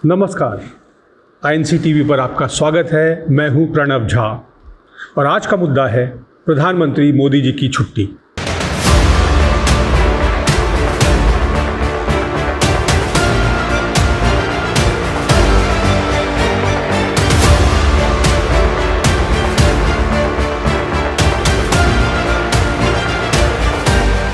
नमस्कार, INC TV पर आपका स्वागत है। मैं हूं प्रणव झा और आज का मुद्दा है प्रधानमंत्री मोदी जी की छुट्टी।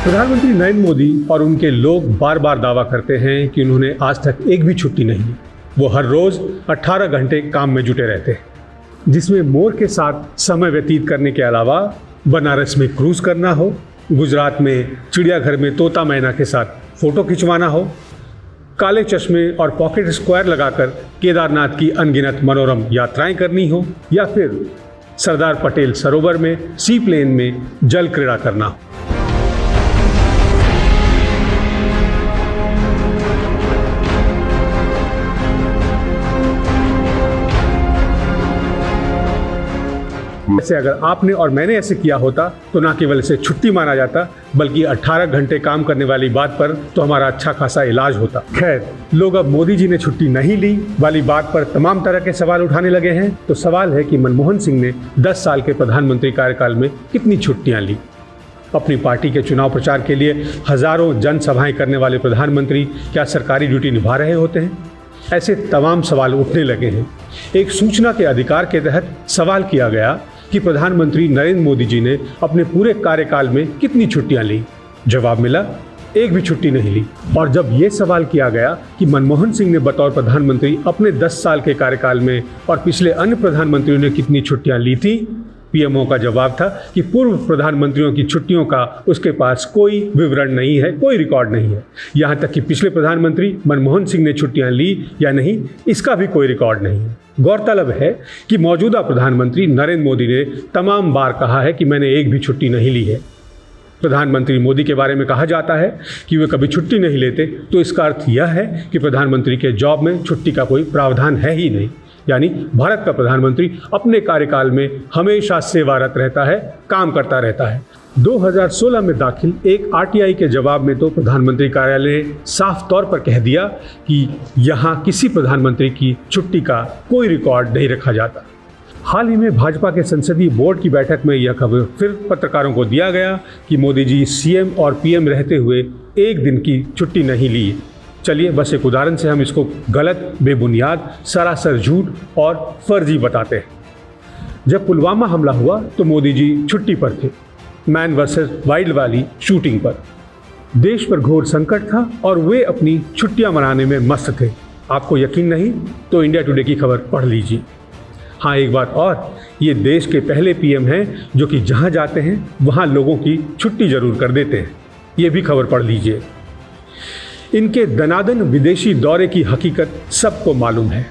प्रधानमंत्री नरेंद्र मोदी और उनके लोग बार बार दावा करते हैं कि उन्होंने आज तक एक भी छुट्टी नहीं ली। वो हर रोज 18 घंटे काम में जुटे रहते हैं, जिसमें मोर के साथ समय व्यतीत करने के अलावा बनारस में क्रूज करना हो, गुजरात में चिड़ियाघर में तोता मैना के साथ फोटो खिंचवाना हो, काले चश्मे और पॉकेट स्क्वायर लगाकर केदारनाथ की अनगिनत मनोरम यात्राएं करनी हो, या फिर सरदार पटेल सरोवर में सी प्लेन में जल क्रीड़ा करना हो। वैसे अगर आपने और मैंने ऐसे किया होता तो ना केवल इसे छुट्टी माना जाता, बल्कि 18 घंटे काम करने वाली बात पर तो हमारा अच्छा खासा इलाज होता। खैर, लोग अब मोदी जी ने छुट्टी नहीं ली वाली बात पर तमाम तरह के सवाल उठाने लगे हैं। तो सवाल है कि मनमोहन सिंह ने 10 साल के प्रधानमंत्री कार्यकाल में कितनी छुट्टियां ली। अपनी पार्टी के चुनाव प्रचार के लिए हजारों जनसभाएं करने वाले प्रधानमंत्री क्या सरकारी ड्यूटी निभा रहे होते हैं? ऐसे तमाम सवाल उठने लगे हैं। एक सूचना के अधिकार के तहत सवाल किया गया कि प्रधानमंत्री नरेंद्र मोदी जी ने अपने पूरे कार्यकाल में कितनी छुट्टियां ली। जवाब मिला, एक भी छुट्टी नहीं ली। और जब ये सवाल किया गया कि मनमोहन सिंह ने बतौर प्रधानमंत्री अपने 10 साल के कार्यकाल में और पिछले अन्य प्रधानमंत्रियों ने कितनी छुट्टियां ली थी, पीएमओ का जवाब था कि पूर्व प्रधानमंत्रियों की छुट्टियों का उसके पास कोई विवरण नहीं है, कोई रिकॉर्ड नहीं है। यहाँ तक कि पिछले प्रधानमंत्री मनमोहन सिंह ने छुट्टियां ली या नहीं, इसका भी कोई रिकॉर्ड नहीं है। गौरतलब है कि मौजूदा प्रधानमंत्री नरेंद्र मोदी ने तमाम बार कहा है कि मैंने एक भी छुट्टी नहीं ली है। प्रधानमंत्री मोदी के बारे में कहा जाता है कि वे कभी छुट्टी नहीं लेते, तो इसका अर्थ यह है कि प्रधानमंत्री के जॉब में छुट्टी का कोई प्रावधान है ही नहीं। यानी भारत का प्रधानमंत्री अपने कार्यकाल में हमेशा सेवारत रहता है, काम करता रहता है। 2016 में दाखिल एक आरटीआई के जवाब में तो प्रधानमंत्री कार्यालय ने साफ तौर पर कह दिया कि यहाँ किसी प्रधानमंत्री की छुट्टी का कोई रिकॉर्ड नहीं रखा जाता। हाल ही में भाजपा के संसदीय बोर्ड की बैठक में यह खबर फिर पत्रकारों को दिया गया कि मोदी जी सीएम और पीएम रहते हुए एक दिन की छुट्टी नहीं ली। चलिए बस एक उदाहरण से हम इसको गलत, बेबुनियाद, सरासर झूठ और फर्जी बताते हैं। जब पुलवामा हमला हुआ तो मोदी जी छुट्टी पर थे, मैन वर्सेस वाइल्ड वाली शूटिंग पर। देश पर घोर संकट था और वे अपनी छुट्टियां मनाने में मस्त थे। आपको यकीन नहीं तो इंडिया टुडे की खबर पढ़ लीजिए। हाँ, एक बात और, ये देश के पहले पीएम हैं जो कि जहां जाते हैं वहां लोगों की छुट्टी जरूर कर देते हैं। ये भी खबर पढ़ लीजिए। इनके दनादन विदेशी दौरे की हकीकत सबको मालूम है।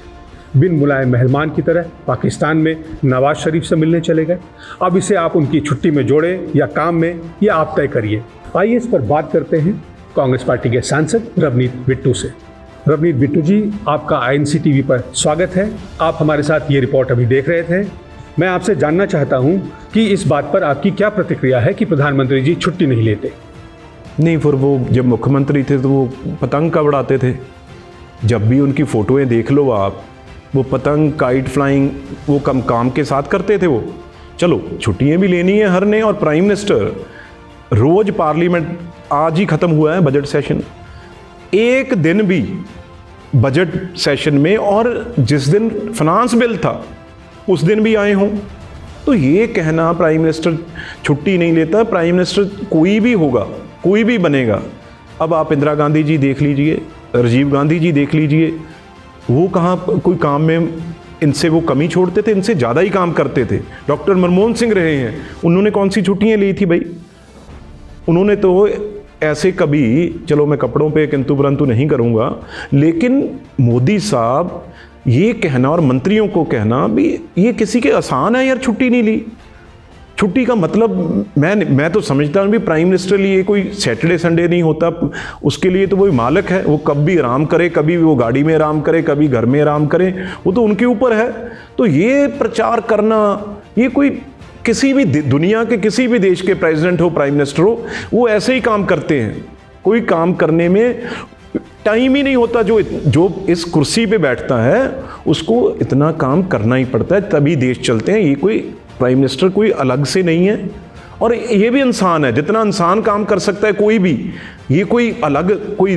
बिन मुलायम मेहमान की तरह पाकिस्तान में नवाज शरीफ से मिलने चले गए। अब इसे आप उनकी छुट्टी में जोड़ें या काम में, या आप तय करिए। आइए इस पर बात करते हैं कांग्रेस पार्टी के सांसद रवनीत बिट्टू से। रवनीत बिट्टू जी, आपका आईएनसी टीवी पर स्वागत है। आप हमारे साथ ये रिपोर्ट अभी देख रहे थे। मैं आपसे जानना चाहता हूँ कि इस बात पर आपकी क्या प्रतिक्रिया है कि प्रधानमंत्री जी छुट्टी नहीं लेते। नहीं, फिर वो जब मुख्यमंत्री थे तो वो पतंग का उड़ाते थे। जब भी उनकी फ़ोटोएं देख लो आप, वो पतंग, काइट फ्लाइंग, वो कम काम के साथ करते थे वो। चलो, छुट्टियां भी लेनी है हर ने। और प्राइम मिनिस्टर रोज़ पार्लियामेंट, आज ही ख़त्म हुआ है बजट सेशन, एक दिन भी बजट सेशन में, और जिस दिन फाइनेंस बिल था उस दिन भी आए हों, तो ये कहना प्राइम मिनिस्टर छुट्टी नहीं लेता। प्राइम मिनिस्टर कोई भी होगा, कोई भी बनेगा। अब आप इंदिरा गांधी जी देख लीजिए, राजीव गांधी जी देख लीजिए, वो कहाँ कोई काम में इनसे वो कमी छोड़ते थे, इनसे ज़्यादा ही काम करते थे। डॉक्टर मनमोहन सिंह रहे हैं, उन्होंने कौन सी छुट्टियाँ ली थी भाई? उन्होंने तो ऐसे कभी, चलो मैं कपड़ों पे किंतु परंतु नहीं करूँगा, लेकिन मोदी साहब ये कहना और मंत्रियों को कहना भी, ये किसी के आसान है यार छुट्टी नहीं ली। छुट्टी का मतलब मैं तो समझता हूँ भी प्राइम मिनिस्टर लिए कोई सैटरडे संडे नहीं होता। उसके लिए तो वही मालिक है, वो कब भी आराम करे, कभी वो गाड़ी में आराम करे, कभी घर में आराम करे, वो तो उनके ऊपर है। तो ये प्रचार करना, ये कोई किसी भी दुनिया के किसी भी देश के प्रेसिडेंट हो, प्राइम मिनिस्टर हो, वो ऐसे ही काम करते हैं। कोई काम करने में टाइम ही नहीं होता। जो इस कुर्सी पे बैठता है उसको इतना काम करना ही पड़ता है, तभी देश चलते हैं। ये कोई प्राइम मिनिस्टर कोई अलग से नहीं है, और ये भी इंसान है। जितना इंसान काम कर सकता है कोई भी, ये कोई अलग कोई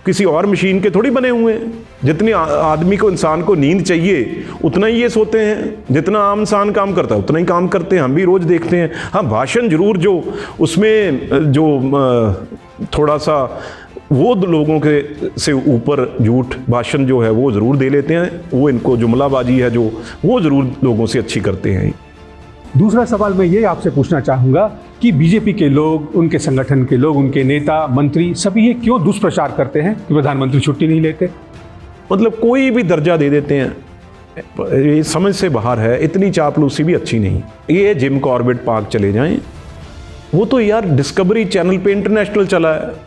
किसी और मशीन के थोड़ी बने हुए हैं। जितनी आदमी को, इंसान को नींद चाहिए उतना ही ये सोते हैं, जितना आम इंसान काम करता है उतना ही काम करते हैं। हम भी रोज़ देखते हैं। हाँ, भाषण जरूर जो उसमें जो थोड़ा सा वो लोगों के से ऊपर झूठ भाषण जो है वो ज़रूर दे लेते हैं। वो इनको जुमलाबाजी है जो वो ज़रूर लोगों से अच्छी करते हैं। दूसरा सवाल मैं ये आपसे पूछना चाहूँगा कि बीजेपी के लोग, उनके संगठन के लोग, उनके नेता, मंत्री सभी ये क्यों दुष्प्रचार करते हैं कि प्रधानमंत्री छुट्टी नहीं लेते? मतलब कोई भी दर्जा दे देते हैं, ये समझ से बाहर है। इतनी चापलूसी भी अच्छी नहीं। ये जिम कॉर्बेट पार्क चले जाएं, वो तो यार डिस्कवरी चैनल पे इंटरनेशनल चला है,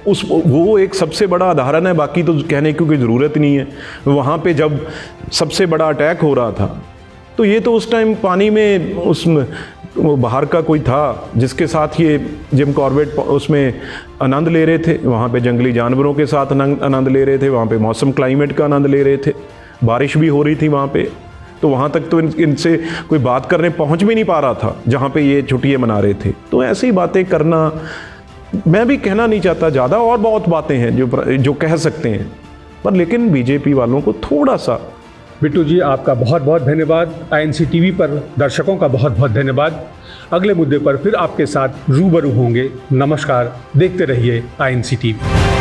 वो एक सबसे बड़ा उदाहरण है। बाकी तो कहने की कोई ज़रूरत नहीं है। वहाँ पे जब सबसे बड़ा अटैक हो रहा था तो ये तो उस टाइम पानी में वो बाहर का कोई था जिसके साथ ये जिम कॉर्बेट उसमें आनंद ले रहे थे। वहाँ पे जंगली जानवरों के साथ आनंद ले रहे थे, वहाँ पे मौसम क्लाइमेट का आनंद ले रहे थे, बारिश भी हो रही थी वहाँ पे। तो वहाँ तक तो इनसे कोई बात करने पहुँच भी नहीं पा रहा था जहाँ पे ये छुट्टियाँ मना रहे थे। तो ऐसी ही बातें करना, मैं भी कहना नहीं चाहता ज़्यादा, और बहुत बातें हैं जो कह सकते हैं, पर लेकिन बीजेपी वालों को थोड़ा सा। बिट्टू जी, आपका बहुत बहुत धन्यवाद। INC टीवी पर दर्शकों का बहुत बहुत धन्यवाद। अगले मुद्दे पर फिर आपके साथ रूबरू होंगे। नमस्कार, देखते रहिए INC टीवी।